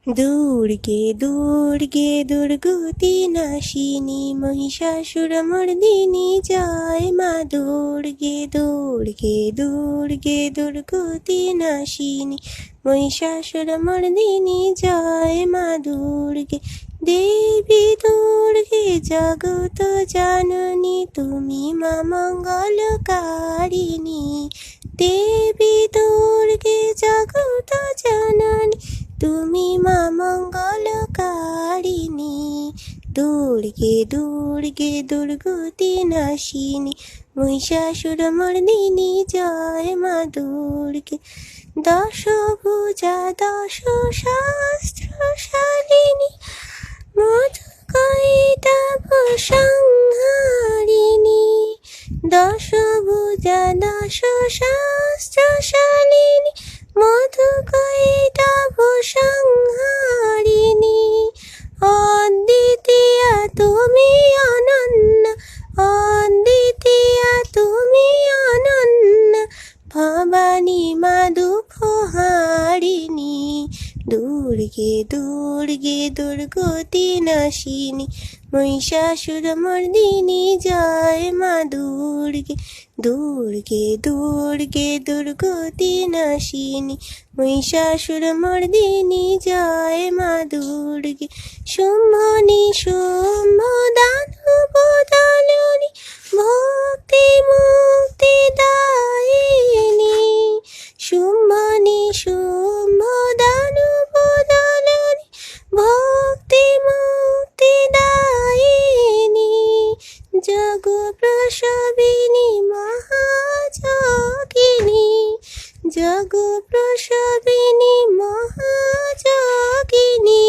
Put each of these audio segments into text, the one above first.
দুর্গে দুর্গে দুর্গতি নাশিনী মহিষাসুরমর্দিনী জয় মা দুর্গে দুর্গে দুর্গে দুর্গতি নাশিনী মহিষাসুরমর্দিনী জয় মা দুর্গে দেবী দুর্গে জগত জননী তুমি মা মঙ্গলকারিণী দেবী দুর্গে জগত জননী তুমি মা মঙ্গলকারিণী দুর্গে দুর্গে দুর্গতি নাশিনী মহিষাসুরমর্দিনী জয় মা দুর্গে দশভুজা দশ শাস্ত্রশালিনী মধুকৈটভ সংহারিণী দশভুজা দশ শাস্ত্রশালিনী মধুকৈটভ সংহারিণী অদ্বিতীয়া তুমি অনন্য অদ্বিতীয়া তুমি অনন্য ভবানী মা দুঃখহারিণী দুর্গে দুর্গে দুর্গতি নাশিনী মহিষাসুরমর্দিনী জয় মা দুর্গে দুর্গে দুর্গে দুর্গতি নাশিনী মহিষাসুরমর্দিনী জয় মা দুর্গে শুম্ভনি শুম্ভ দানব দলনী ভক্তি মুক্তি দায়িনী শুম্ভনি শুম্ভ দানব দলনী ভক্তি মুক্তি দায়িনী জগ প্রসবিনী মহাযোগিনী জগ প্রসবিনী মহাযোগিনী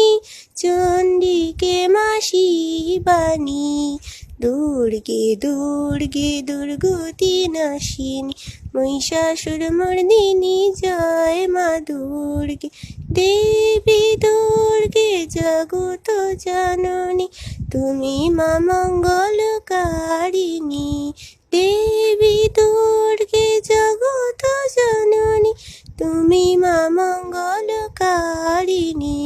চণ্ডিকে মা শিবানী দুর্গে দুর্গে দুর্গতি নাশিনী মহিষাসুরমর্দিনী জয় মা দুর্গে দেবী দুর্গে জগত জননী তুমি মা মঙ্গলকারিণী দেবী দুর্গে জগত জননী তুমি মা মঙ্গলকারিণী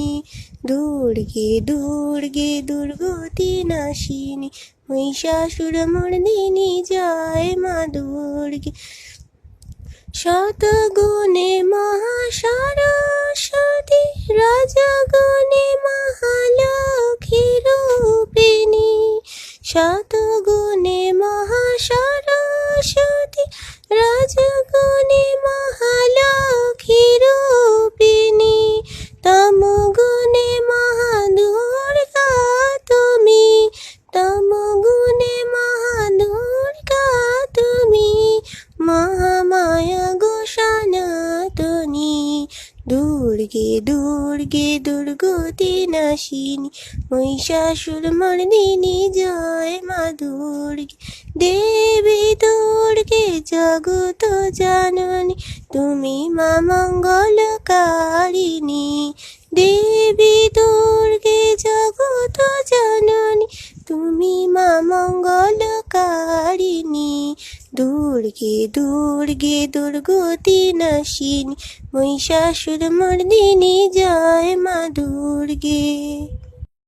দুর্গে দুর্গে দুর্গতি নাশিনী মহিষাসুরমর্দিনী জয় মা দুর্গে শতগুণে মহাসরস্বতী রজগুণে মহালক্ষ্মী রূপিণী শতগুণে মহাসরস্বতী রজগুণে মহালক্ষ্মী রূপিণী তমগুণে মহাদুর্গা তুমি তমগুণে মহাদুর্গা তুমি মহামায়া গো সনাতনী দুর্গে দুর্গে দুর্গতি নাশিনী মহিষাসুরমর্দিনী জয় মা দুর্গে দেবী দুর্গে জগত জননী তুমি মা মঙ্গলকারিণী দেবী দুর্গে জগত জননী তুমি মা মঙ্গলকারিণী দুর্গে দুর্গে দুর্গতি নাশিনী মহিষাসুরমর্দিনী জয় মা দুর্গে।